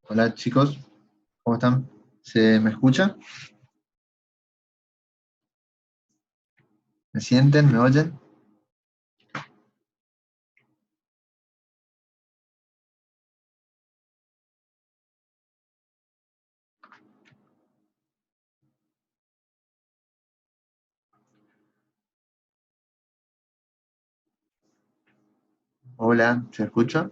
Hola chicos, ¿cómo están? ¿Se me escucha? ¿Me sienten? ¿Me oyen? Hola, ¿se escucha?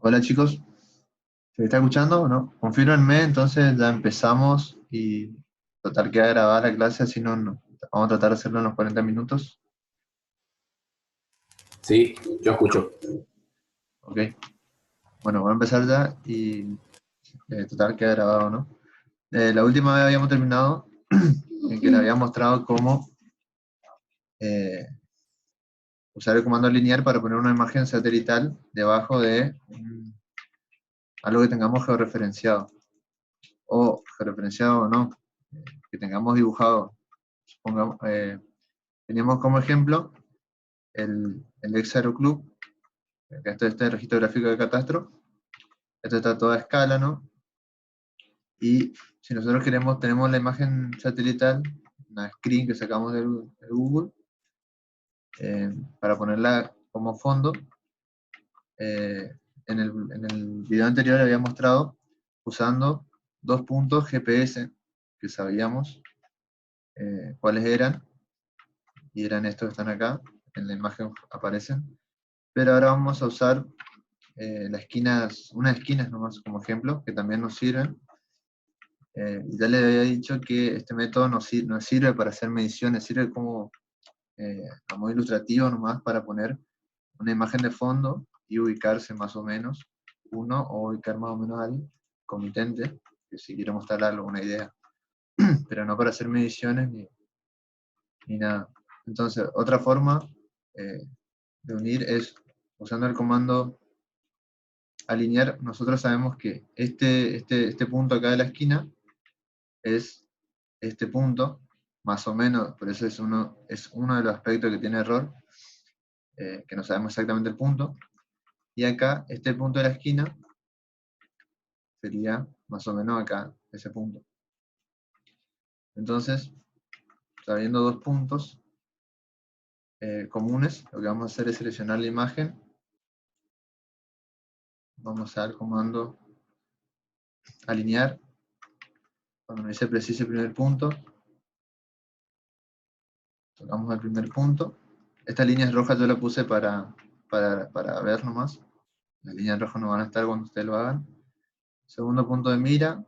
Hola chicos, ¿se está escuchando o no? Confírmenme, entonces ya empezamos y tratar queda grabada la clase, así vamos a tratar de hacerlo en los 40 minutos. Sí, yo escucho. Ok, bueno, voy a empezar ya y tratar queda grabado, ¿no? La última vez habíamos terminado en que les había mostrado cómo eh, usar el comando lineal para poner una imagen satelital debajo de algo que tengamos georreferenciado. O georreferenciado o no, que tengamos dibujado. Supongamos, teníamos como ejemplo el ex Aeroclub, que esto es este registro gráfico de catastro. Esto está a toda escala, ¿no? Y si nosotros queremos, tenemos la imagen satelital, una screen que sacamos del Google, para ponerla como fondo. En el video anterior había mostrado usando dos puntos GPS que sabíamos cuáles eran, y eran estos que están acá, en la imagen aparecen, pero ahora vamos a usar unas esquinas nomás como ejemplo, que también nos sirven. Ya les había dicho que este método no sirve para hacer mediciones, sirve como a modo ilustrativo nomás para poner una imagen de fondo y ubicarse más o menos uno, o ubicar más o menos al comitente, que si quiere mostrar alguna idea, pero no para hacer mediciones ni nada. Entonces, otra forma eh, de unir es usando el comando alinear. Nosotros sabemos que este punto acá de la esquina es este punto, más o menos, por eso es uno de los aspectos que tiene error, que no sabemos exactamente el punto. Y acá, este punto de la esquina sería más o menos acá, ese punto. Entonces, sabiendo dos puntos comunes, lo que vamos a hacer es seleccionar la imagen. Vamos al comando alinear. Cuando me dice precise el primer punto, tocamos el primer punto. Estas líneas rojas yo las puse para ver nomás. Las líneas rojas no van a estar cuando ustedes lo hagan. Segundo punto de mira,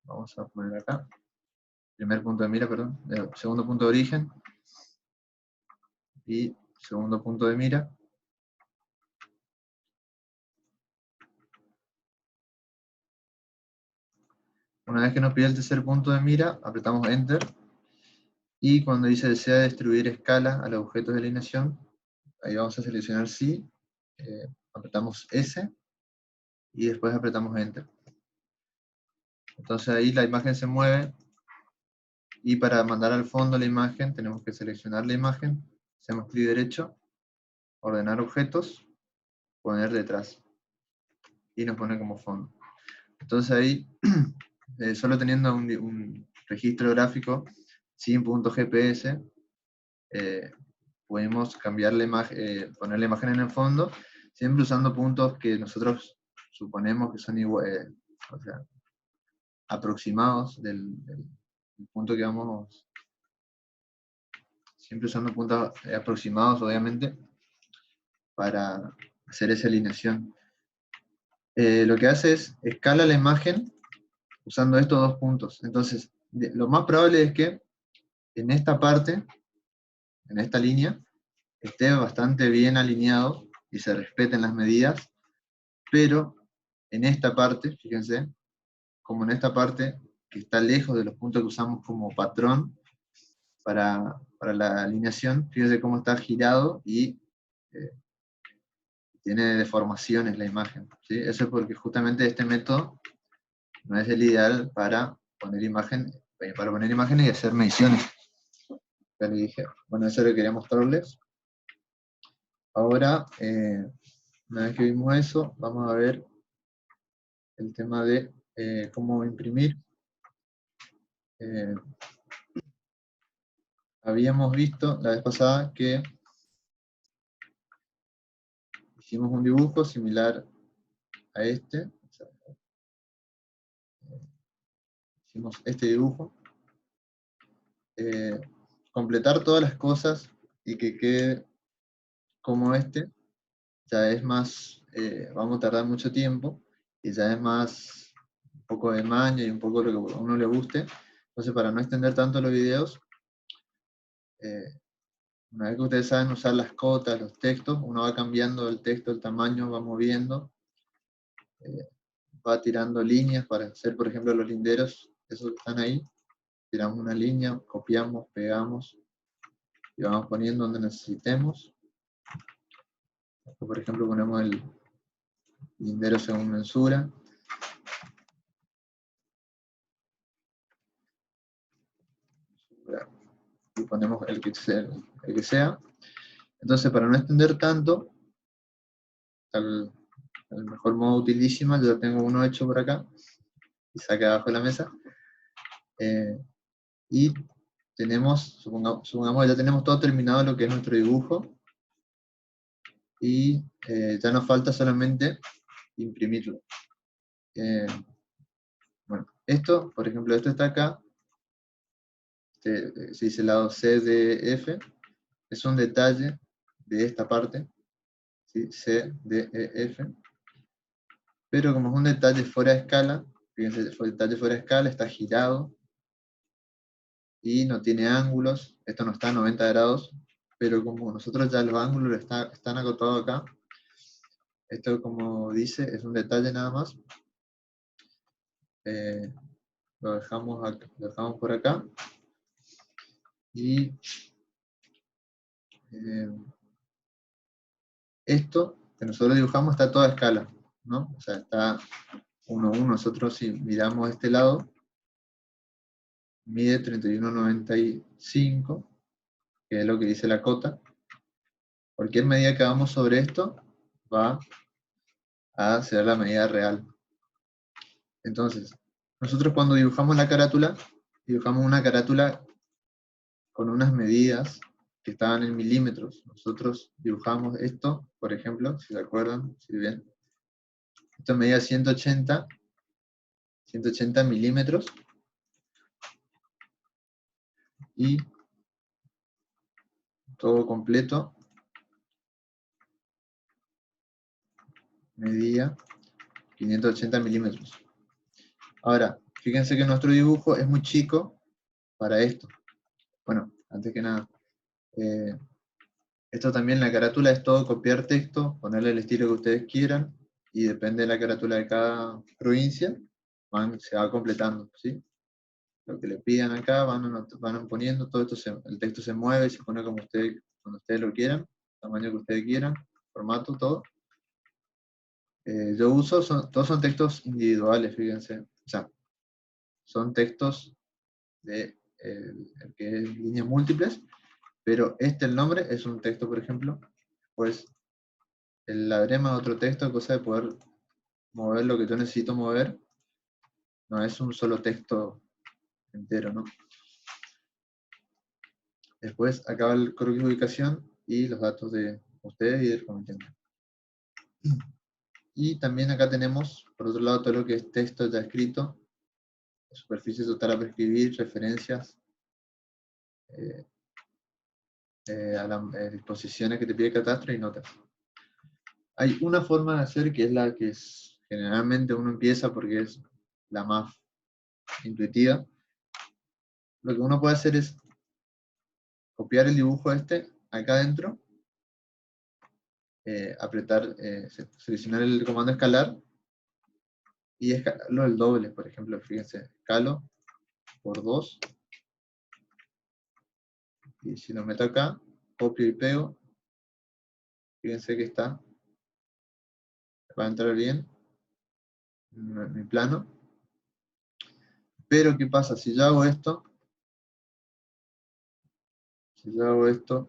vamos a poner acá. Primer punto de mira, perdón. Segundo punto de origen. Y segundo punto de mira. Una vez que nos pide el tercer punto de mira, apretamos Enter. Y cuando dice desea distribuir escala a los objetos de alineación, ahí vamos a seleccionar sí. Apretamos S. Y después apretamos Enter. Entonces ahí la imagen se mueve, y para mandar al fondo la imagen tenemos que seleccionar la imagen, hacemos clic derecho, ordenar objetos, poner detrás, y nos pone como fondo. Entonces ahí, solo teniendo un registro gráfico sin punto GPS, podemos cambiar la imagen, poner la imagen en el fondo, siempre usando puntos que nosotros suponemos que son iguales, o sea, aproximados del punto que vamos, siempre usando puntos aproximados, obviamente, para hacer esa alineación. Lo que hace es escala la imagen usando estos dos puntos. Entonces, lo más probable es que en esta parte, en esta línea, esté bastante bien alineado y se respeten las medidas, pero en esta parte, fíjense, como en esta parte que está lejos de los puntos que usamos como patrón para la alineación, fíjense cómo está girado y tiene deformaciones la imagen, ¿sí? Eso es porque justamente este método no es el ideal para poner imágenes y hacer mediciones. Ya le dije, bueno, eso lo quería mostrarles. Ahora, una vez que vimos eso, vamos a ver el tema de cómo imprimir. Habíamos visto la vez pasada que hicimos un dibujo similar a este. Hicimos este dibujo. Completar todas las cosas y que quede como este, ya es más, vamos a tardar mucho tiempo, y ya es más un poco de maña y un poco lo que a uno le guste. Entonces, para no extender tanto los videos, una vez que ustedes saben usar las cotas, los textos, uno va cambiando el texto, el tamaño, va moviendo, va tirando líneas para hacer, por ejemplo, los linderos, esos que están ahí. Tiramos una línea, copiamos, pegamos, y vamos poniendo donde necesitemos. Por ejemplo, ponemos el lindero según mensura. Y ponemos el que sea. Entonces, para no extender tanto, el mejor modo utilísima, yo tengo uno hecho por acá, y saca abajo de la mesa. Y tenemos, supongamos que ya tenemos todo terminado lo que es nuestro dibujo, y ya nos falta solamente imprimirlo. Bueno, esto, por ejemplo, esto está acá, se dice el lado CDF, es un detalle de esta parte, ¿sí? CDEF, pero como es un detalle fuera de escala, fíjense, el detalle fuera de escala, está girado, y no tiene ángulos, esto no está a 90 grados, pero como nosotros ya los ángulos están acotados acá, esto como dice, es un detalle nada más, lo dejamos por acá, y esto que nosotros dibujamos está a toda escala, ¿no? O sea, está 1 a 1, nosotros si miramos este lado, mide 31,95, que es lo que dice la cota. Cualquier medida que hagamos sobre esto va a ser la medida real. Entonces, nosotros cuando dibujamos la carátula, dibujamos una carátula con unas medidas que estaban en milímetros. Nosotros dibujamos esto, por ejemplo, si se acuerdan, si ven, esto medía 180 milímetros, y todo completo medía 580 milímetros. Ahora, fíjense que nuestro dibujo es muy chico para esto. Bueno, antes que nada, esto también, la carátula es todo copiar texto, ponerle el estilo que ustedes quieran, y depende de la carátula de cada provincia, se va completando, ¿sí? Lo que le pidan acá, van poniendo, todo esto, el texto se mueve y se pone como cuando ustedes lo quieran, tamaño que ustedes quieran, formato, todo. Yo uso, todos son textos individuales, fíjense, o sea, son textos de que es líneas múltiples, pero el nombre es un texto, por ejemplo, pues la brema es otro texto, cosa de poder mover lo que yo necesito mover, no es un solo texto entero, ¿no? Después acaba el croquis de ubicación y los datos de ustedes y del comité. Y también acá tenemos, por otro lado, todo lo que es texto ya escrito, superficie total a prescribir, referencias, a las disposiciones que te pide el catastro y notas. Hay una forma de hacer que es la que generalmente uno empieza porque es la más intuitiva. Lo que uno puede hacer es copiar el dibujo este acá adentro, apretar, seleccionar el comando escalar y escalarlo el doble. Por ejemplo, fíjense, escalo por 2 y si lo meto acá, copio y pego, fíjense que está, va a entrar bien en mi plano. Pero ¿qué pasa? Si yo hago esto,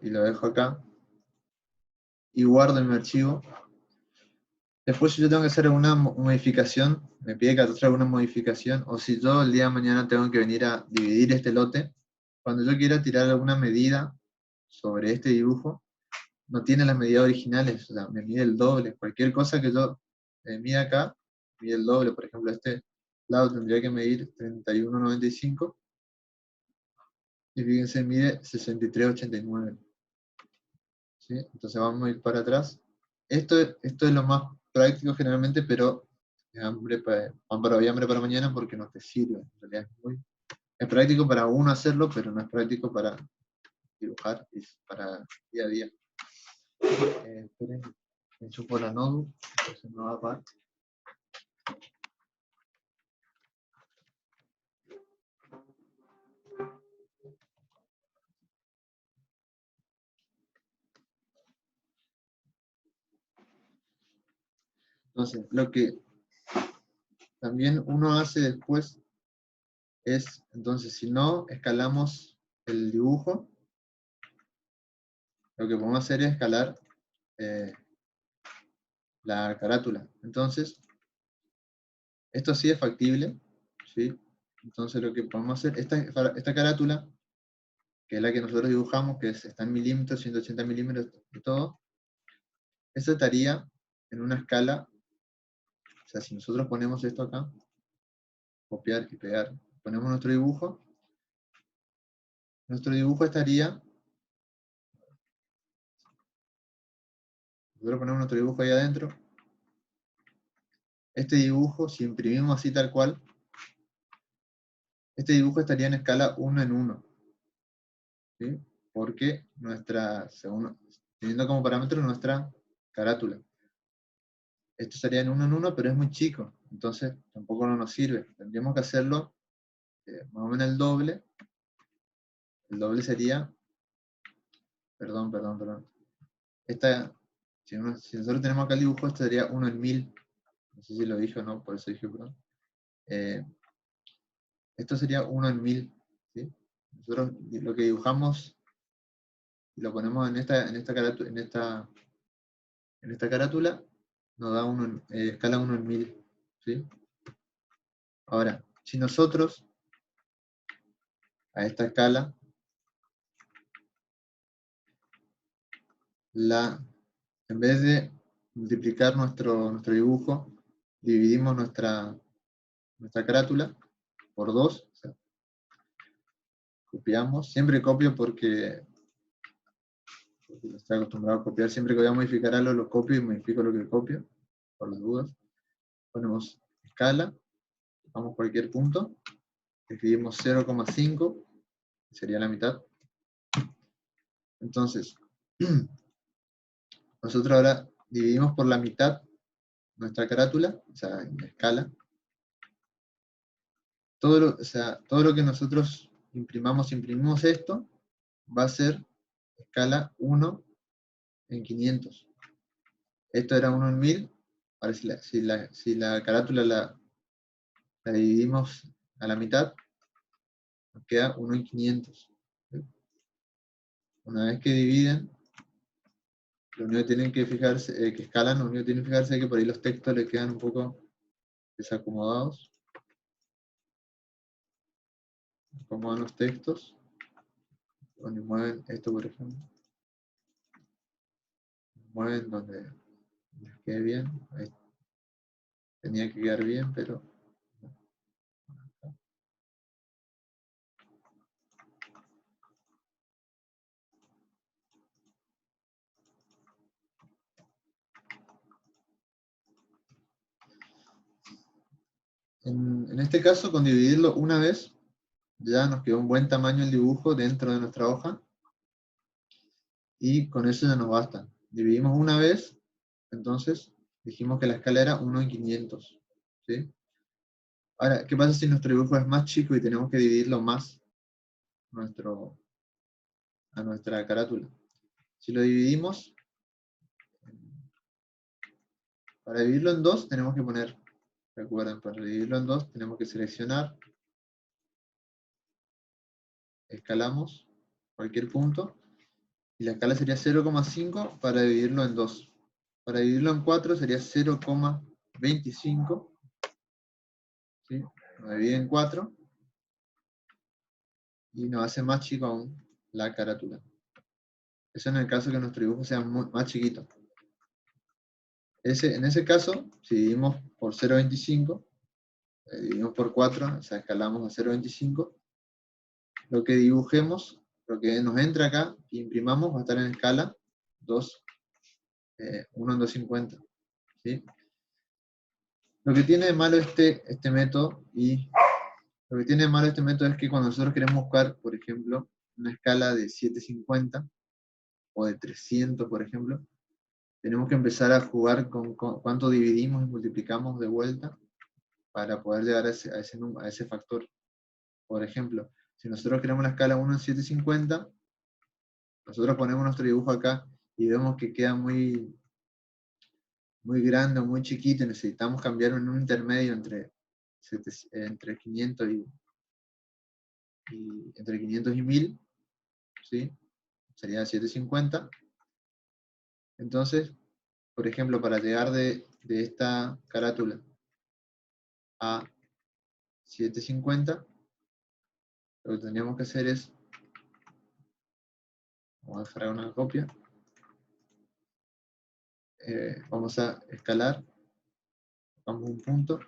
y lo dejo acá y guardo en mi archivo, después si yo tengo que hacer alguna modificación, me pide que haga alguna modificación, o si yo el día de mañana tengo que venir a dividir este lote, cuando yo quiera tirar alguna medida sobre este dibujo, no tiene las medidas originales, o sea, me mide el doble. Cualquier cosa que yo mida acá, mide el doble. Por ejemplo, este lado tendría que medir 31,95 y fíjense, mide 63,89. ¿Sí? Entonces vamos a ir para atrás. Esto es lo más práctico generalmente, pero es pan para hoy, hambre para mañana porque no te sirve. En realidad es práctico para uno hacerlo, pero no es práctico para dibujar, es para día a día. Esperen, me chupo la notebook, entonces no va a parar. Entonces, lo que también uno hace después es, entonces, si no escalamos el dibujo, lo que podemos hacer es escalar la carátula. Entonces, esto sí es factible, ¿sí? Entonces lo que podemos hacer, esta carátula, que es la que nosotros dibujamos, que está en milímetros, 180 milímetros y todo, esa estaría en una escala, o sea, si nosotros ponemos esto acá, copiar y pegar, ponemos nuestro dibujo estaría, nosotros ponemos nuestro dibujo ahí adentro, este dibujo, si imprimimos así tal cual, este dibujo estaría en escala 1 en 1, ¿sí? Porque teniendo como parámetro nuestra carátula. Esto sería en 1 en 1, pero es muy chico, entonces tampoco no nos sirve. Tendríamos que hacerlo más o menos el doble. El doble sería, perdón. Si nosotros tenemos acá el dibujo, esto sería 1 en 1000. No sé si lo dije o no, por eso dije perdón. Esto sería 1 en 1000. ¿Sí? Nosotros lo que dibujamos y lo ponemos en esta carátula, nos da escala 1 en 1000. ¿Sí? Ahora, si nosotros a esta escala en vez de multiplicar nuestro dibujo, dividimos nuestra carátula por 2, o sea, copiamos, siempre copio porque estoy acostumbrado a copiar, siempre que voy a modificar algo lo copio y modifico lo que copio, por las dudas. Ponemos escala, vamos a cualquier punto, escribimos 0,5, sería la mitad. Entonces, nosotros ahora dividimos por la mitad nuestra carátula, o sea, en escala. Todo lo que nosotros imprimimos esto, va a ser escala 1 en 500. Esto era 1 en 1000. Ahora si la carátula la dividimos a la mitad, nos queda 1 en 500. Una vez que dividen, lo único que tienen que fijarse, que escalan, lo único que tienen que fijarse es que por ahí los textos le quedan un poco desacomodados. Acomodan los textos. Donde mueven esto, por ejemplo. Mueven donde les quede bien. Ahí tenía que quedar bien, pero En este caso, con dividirlo una vez, ya nos quedó un buen tamaño el dibujo dentro de nuestra hoja, y con eso ya nos basta. Dividimos una vez, entonces dijimos que la escala era 1 en 500. ¿Sí? Ahora, ¿qué pasa si nuestro dibujo es más chico y tenemos que dividirlo más a nuestra carátula? Si lo dividimos, para dividirlo en dos tenemos que poner, recuerden, para dividirlo en dos tenemos que seleccionar, escalamos cualquier punto, y la escala sería 0,5 para dividirlo en 2. Para dividirlo en 4 sería 0,25. ¿Sí? Lo divide en 4 y nos hace más chico aún la carátula. Eso en el caso que nuestro dibujo sea más chiquito. En ese caso, si dividimos por 0,25, dividimos por 4, o sea, escalamos a 0,25, lo que dibujemos, lo que nos entra acá, que imprimamos, va a estar en escala 2, 1 en 250. ¿Sí? Lo que tiene de malo este método, lo que tiene de malo este método es que cuando nosotros queremos buscar, por ejemplo, una escala de 750 o de 300, por ejemplo, tenemos que empezar a jugar con cuánto dividimos y multiplicamos de vuelta para poder llegar a ese factor. Por ejemplo, si nosotros queremos la escala 1 en 750, nosotros ponemos nuestro dibujo acá y vemos que queda muy, muy grande o muy chiquito y necesitamos cambiar en un intermedio entre 500 entre 500 y 1000, ¿sí? Sería 750. Entonces, por ejemplo, para llegar de esta carátula a 750, lo que tendríamos que hacer es, vamos a dejar una copia, vamos a escalar, vamos a un punto,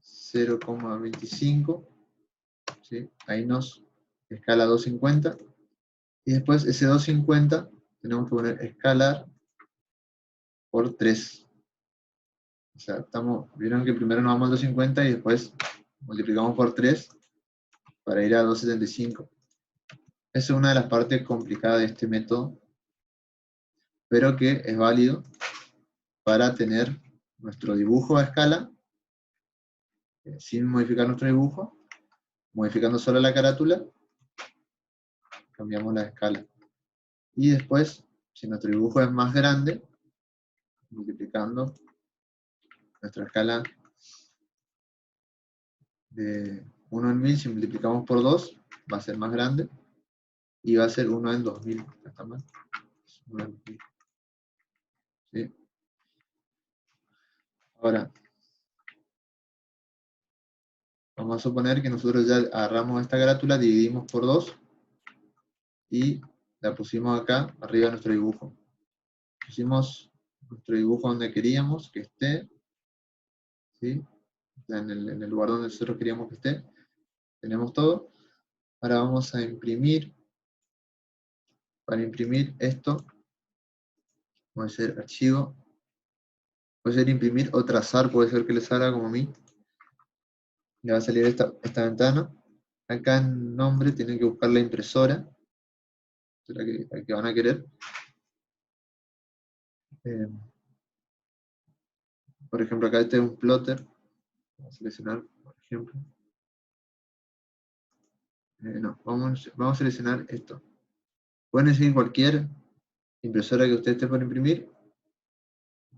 0,25, ¿sí? Ahí nos escala 250, y después ese 250 tenemos que poner escalar por 3. O sea, vieron que primero nos vamos a 250 y después multiplicamos por 3 para ir a 275. Esa es una de las partes complicadas de este método, pero que es válido para tener nuestro dibujo a escala, sin modificar nuestro dibujo, modificando solo la carátula, cambiamos la escala. Y después, si nuestro dibujo es más grande, multiplicando nuestra escala de 1 en 1000, si multiplicamos por 2, va a ser más grande, y va a ser 1 en 2000. ¿Está mal? 1 en 2000. ¿Sí? Ahora, vamos a suponer que nosotros ya agarramos esta carátula, dividimos por 2, y la pusimos acá, arriba de nuestro dibujo. Pusimos nuestro dibujo donde queríamos que esté, ¿sí? En el lugar donde nosotros queríamos que esté. Tenemos todo. Ahora vamos a imprimir. Para imprimir esto, puede ser archivo, puede ser imprimir o trazar, puede ser que le salga como a mí. Le va a salir esta ventana. Acá en nombre tienen que buscar la impresora, la que van a querer. Por ejemplo, acá este es un plotter. Vamos a seleccionar, por ejemplo. No, vamos a seleccionar esto. Pueden elegir cualquier impresora que usted esté por imprimir.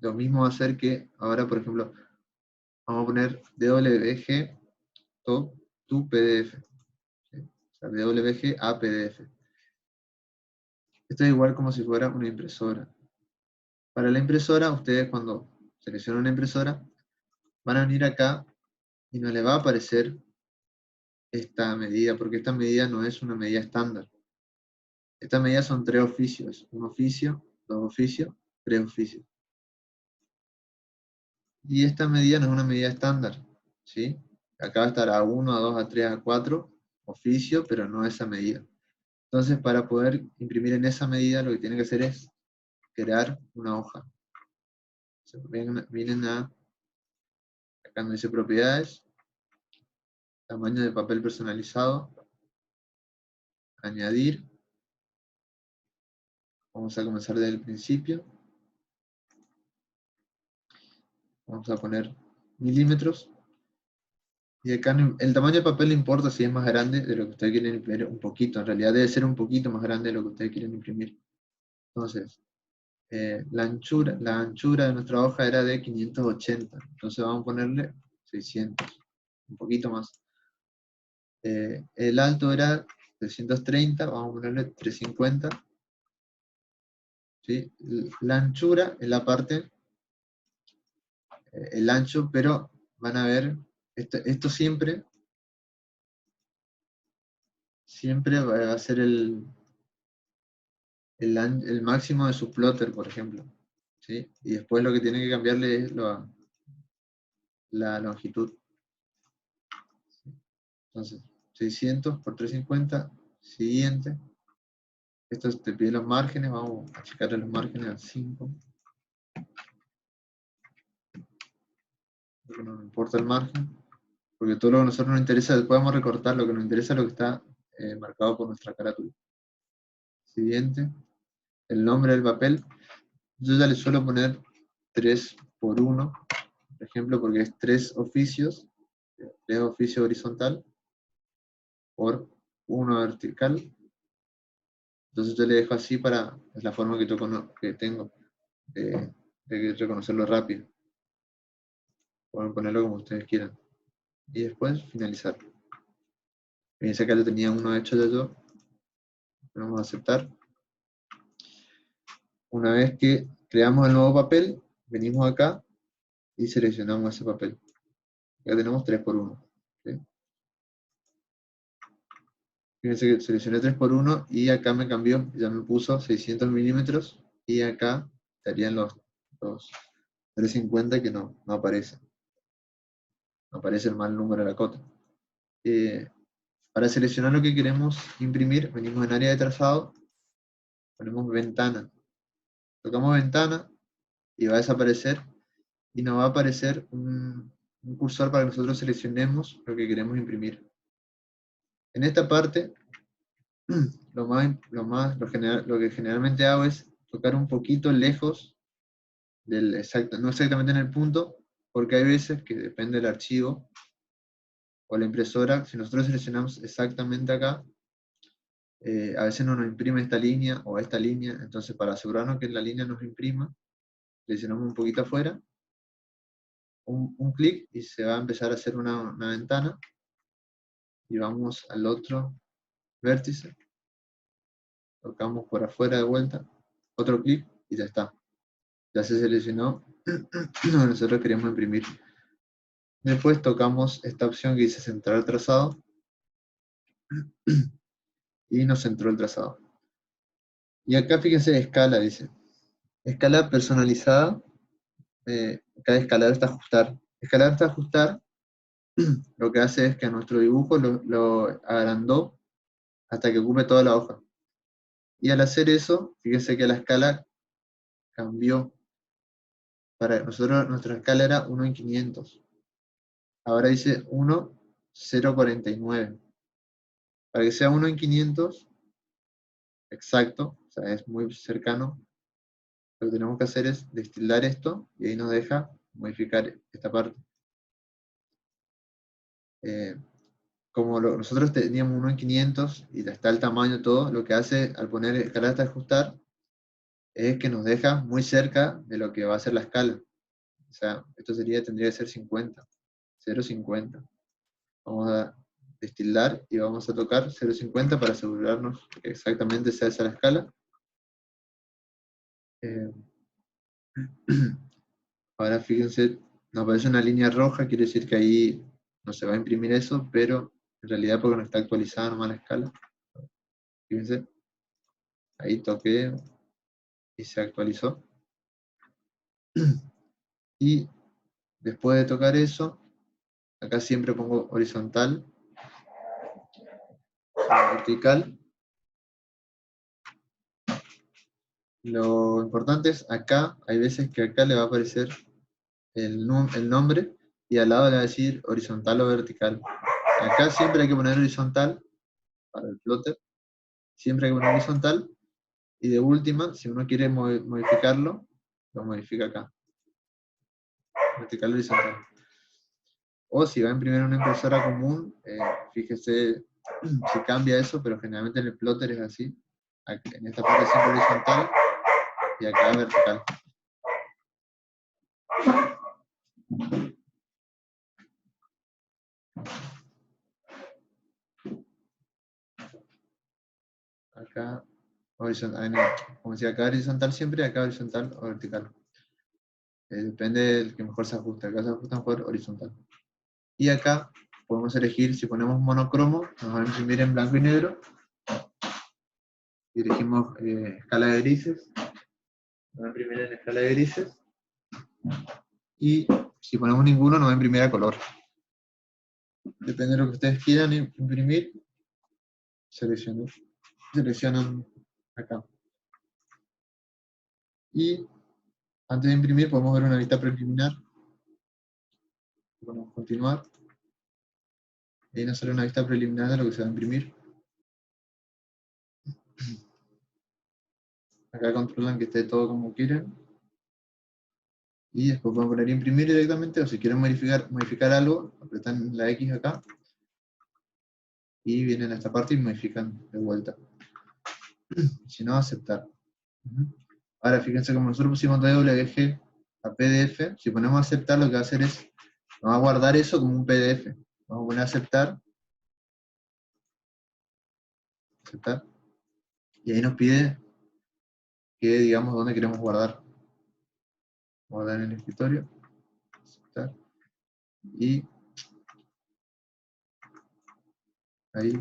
Lo mismo va a hacer que ahora, por ejemplo, vamos a poner DWG to PDF. ¿Sí? O sea, DWG a PDF. Esto es igual como si fuera una impresora. Para la impresora, ustedes cuando seleccionan una impresora, van a venir acá y no les va a aparecer esta medida, porque esta medida no es una medida estándar. Estas medidas son 3 oficios. Un oficio, 2 oficios, 3 oficios. Y esta medida no es una medida estándar, ¿sí? Acá va a estar A1, A2, A3, A4, oficio, pero no esa medida. Entonces, para poder imprimir en esa medida, lo que tienen que hacer es crear una hoja. Vienen acá donde dice propiedades, tamaño de papel personalizado, añadir, vamos a comenzar desde el principio, vamos a poner milímetros, y acá el tamaño de papel no importa si es más grande de lo que ustedes quieren imprimir, un poquito, en realidad debe ser un poquito más grande de lo que ustedes quieren imprimir. Entonces, la anchura de nuestra hoja era de 580, entonces vamos a ponerle 600, un poquito más. El alto era 330, vamos a ponerle 350. ¿Sí? La anchura es la parte, el ancho, pero van a ver, esto siempre va a ser el máximo de su plotter, por ejemplo. ¿Sí? Y después lo que tiene que cambiarle es la longitud. Entonces, 600 por 350, siguiente. Esto te pide los márgenes, vamos a checarle los márgenes al 5. Porque no nos importa el margen, porque todo lo que a nosotros nos interesa, podemos recortar, lo que nos interesa es lo que está marcado por nuestra carátula. Siguiente, el nombre del papel. Yo ya le suelo poner 3x1, por ejemplo, porque es 3 oficios, 3 oficios horizontal por 1 vertical. Entonces yo le dejo así para, es la forma que tengo de reconocerlo rápido. Pueden ponerlo como ustedes quieran. Y después finalizar. Fíjense que ya tenía uno hecho ya yo. Vamos a aceptar. Una vez que creamos el nuevo papel, venimos acá y seleccionamos ese papel. Ya tenemos 3x1. ¿Sí? Fíjense que seleccioné 3x1 y acá me cambió, ya me puso 600 milímetros y acá estarían los 350 que no aparecen. No aparece el mal número de la cota. Para seleccionar lo que queremos imprimir, venimos en área de trazado, ponemos ventana. Tocamos ventana y va a desaparecer y nos va a aparecer un cursor para que nosotros seleccionemos lo que queremos imprimir. En esta parte, lo que generalmente hago es tocar un poquito lejos, no exactamente en el punto, porque hay veces que depende del archivo o la impresora, si nosotros seleccionamos exactamente acá, a veces no nos imprime esta línea o esta línea, entonces para asegurarnos que la línea nos imprima, seleccionamos un poquito afuera, un clic y se va a empezar a hacer una ventana, y vamos al otro vértice, tocamos por afuera de vuelta, otro clic y ya está. Ya se seleccionó lo que nosotros queremos imprimir. Después tocamos esta opción que dice centrar trazado y nos centró el trazado. Y acá fíjense, escala, dice. Escala personalizada. Acá escalar hasta ajustar. Escalar hasta ajustar lo que hace es que a nuestro dibujo lo agrandó hasta que ocupe toda la hoja. Y al hacer eso, fíjense que la escala cambió. Para nosotros nuestra escala era 1 en 500. Ahora dice 1,049. Para que sea 1 en 500, exacto, o sea, es muy cercano, lo que tenemos que hacer es destildar esto y ahí nos deja modificar esta parte. Como nosotros teníamos 1 en 500 y está el tamaño todo, lo que hace al poner escala hasta ajustar es que nos deja muy cerca de lo que va a ser la escala. O sea, esto tendría que ser 50, 0,50. Vamos a destildar y vamos a tocar 0,50 para asegurarnos que exactamente sea esa la escala. Ahora fíjense, nos aparece una línea roja, quiere decir que ahí no se va a imprimir eso, pero en realidad porque no está actualizada nomás la escala. Fíjense, ahí toqué y se actualizó. Y después de tocar eso, acá siempre pongo horizontal, vertical. Lo importante es acá, hay veces que acá le va a aparecer el nombre, y al lado le va a decir horizontal o vertical. Acá siempre hay que poner horizontal, para el plotter, siempre hay que poner horizontal, y de última, si uno quiere modificarlo, lo modifica acá. Vertical horizontal. O si va a imprimir en una impresora común, fíjese si cambia eso, pero generalmente en el plotter es así. Aquí, en esta parte siempre horizontal, y acá vertical. Acá horizontal, como decía, acá horizontal siempre, acá horizontal o vertical. Depende del que mejor se ajuste. Acá se ajusta mejor horizontal. Y acá podemos elegir, si ponemos monocromo, nos va a imprimir en blanco y negro. Y elegimos escala de grises. Nos va a imprimir en escala de grises. Y si ponemos ninguno, nos va a imprimir a color. Depende de lo que ustedes quieran imprimir. Seleccionan acá. Y antes de imprimir podemos ver una vista preliminar. Podemos continuar. Y ahí nos sale una vista preliminar de lo que se va a imprimir. Acá controlan que esté todo como quieren. Y después pueden poner imprimir directamente, o si quieren modificar algo, apretan la X acá. Y vienen a esta parte y modifican de vuelta. Si no, aceptar. Ahora fíjense, como nosotros pusimos DWG a PDF, si ponemos aceptar, lo que va a hacer es, nos va a guardar eso como un PDF. Vamos a poner aceptar. Aceptar. Y ahí nos pide que digamos dónde queremos guardar. Guardar en el escritorio. Aceptar. Y ahí.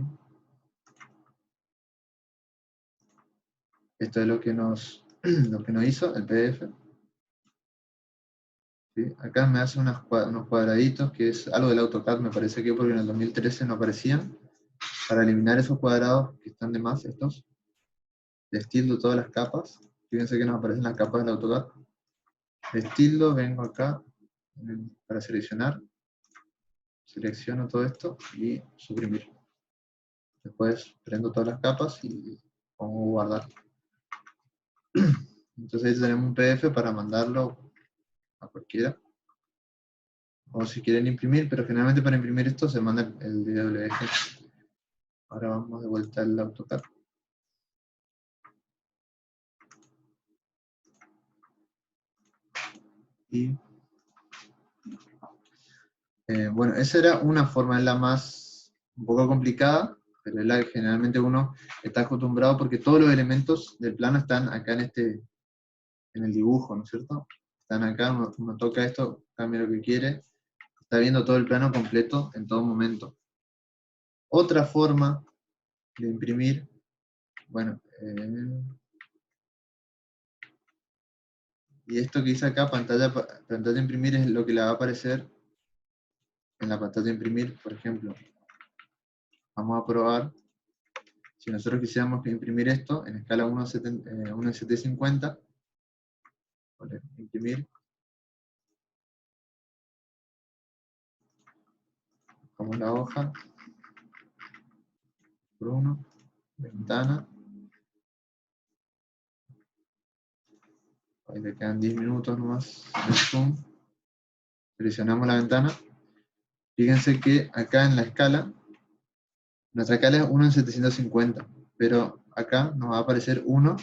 Esto es lo que nos hizo el PDF. ¿Sí? Acá me hace unos cuadraditos, que es algo del AutoCAD, me parece que porque en el 2013 no aparecían. Para eliminar esos cuadrados que están de más, estos, les tildo todas las capas. Fíjense que nos aparecen las capas del AutoCAD. Les tildo, vengo acá para seleccionar. Selecciono todo esto y suprimir. Después prendo todas las capas y pongo guardar. Entonces ahí tenemos un PDF para mandarlo a cualquiera. O si quieren imprimir, pero generalmente para imprimir esto se manda el DWG. Ahora vamos de vuelta al AutoCAD. Y bueno, esa era una forma, es la más un poco complicada, pero es la que generalmente uno está acostumbrado porque todos los elementos del plano están acá en el dibujo, ¿no es cierto? Están acá, uno toca esto, cambia lo que quiere, está viendo todo el plano completo en todo momento. Otra forma de imprimir, bueno, y esto que dice acá, pantalla de imprimir, es lo que le va a aparecer en la pantalla de imprimir, por ejemplo. Vamos a probar. Si nosotros quisiéramos imprimir esto en escala 1:750, imprimir, como la hoja, por uno, ventana, ahí le quedan 10 minutos nomás de zoom, seleccionamos la ventana, fíjense que acá en la escala, nuestra escala es 1:750, pero acá nos va a aparecer 1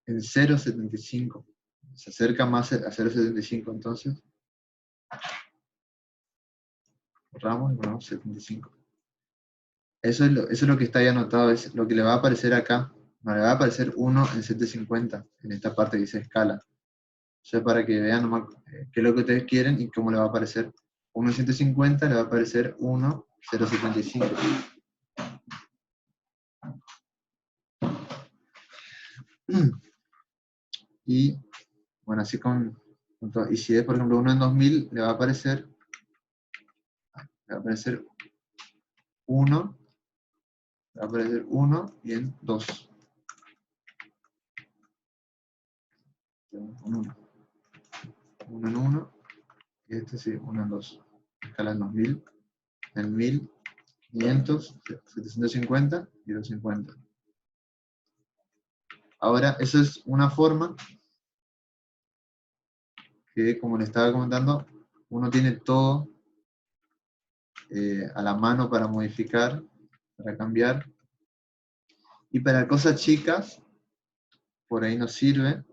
en 0,75, se acerca más a 0,75, entonces borramos y ponemos 75. Eso es lo que está ahí anotado, es lo que le va a aparecer acá. No, le va a aparecer 1 en 750, en esta parte que dice escala. Eso es para que vean nomás qué es lo que ustedes quieren y cómo le va a aparecer. 1 en 750 le va a aparecer 1,075. Y bueno, así con todo. Y si es por ejemplo 1 en 2000, le va a aparecer 1, le va a aparecer 1 y en 2. 1 en 1, y este sí, 1 en 2. escala en los 1000, en 1000, 500, 750 y 250. Ahora, eso es una forma que, como les estaba comentando, uno tiene todo a la mano para modificar, para cambiar. Y para cosas chicas, por ahí nos sirve.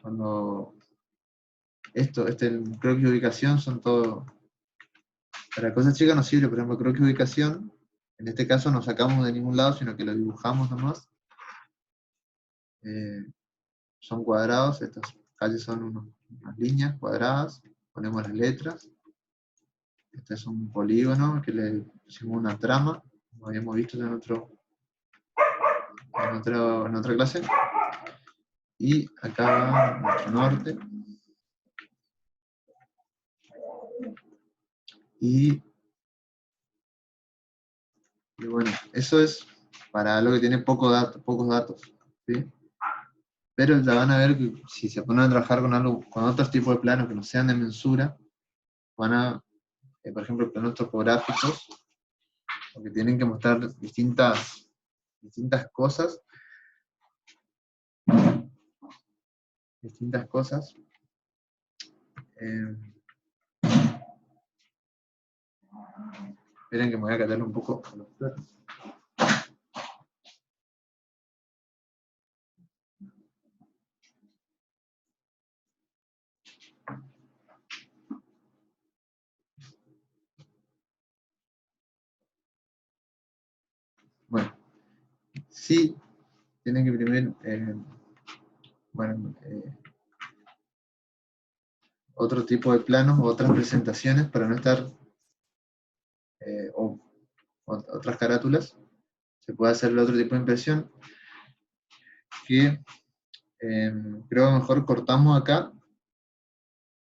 Cuando el croquis de ubicación son todo. Para cosas chicas nos sirve, por ejemplo, croquis de ubicación. En este caso no sacamos de ningún lado, sino que lo dibujamos nomás. Son cuadrados, estas calles son unas líneas cuadradas, ponemos las letras. Este es un polígono que le pusimos una trama, como habíamos visto en otra clase. Y acá va nuestro norte. Y bueno, eso es para algo que tiene pocos datos, ¿sí? Pero ya van a ver que si se ponen a trabajar con otros tipos de planos que no sean de mensura, van a, por ejemplo, planos topográficos, porque tienen que mostrar distintas cosas, esperen que me voy a catar un poco a los perros. Bueno, sí, tienen que imprimir, otro tipo de planos o otras presentaciones para no estar, o otras carátulas. Se puede hacer el otro tipo de impresión, que creo que mejor cortamos acá,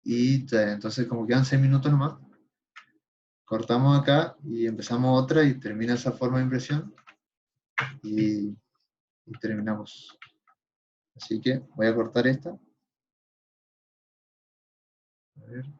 y entonces como quedan 6 minutos nomás, cortamos acá y empezamos otra y termina esa forma de impresión, y terminamos. Así que voy a cortar esta. A ver.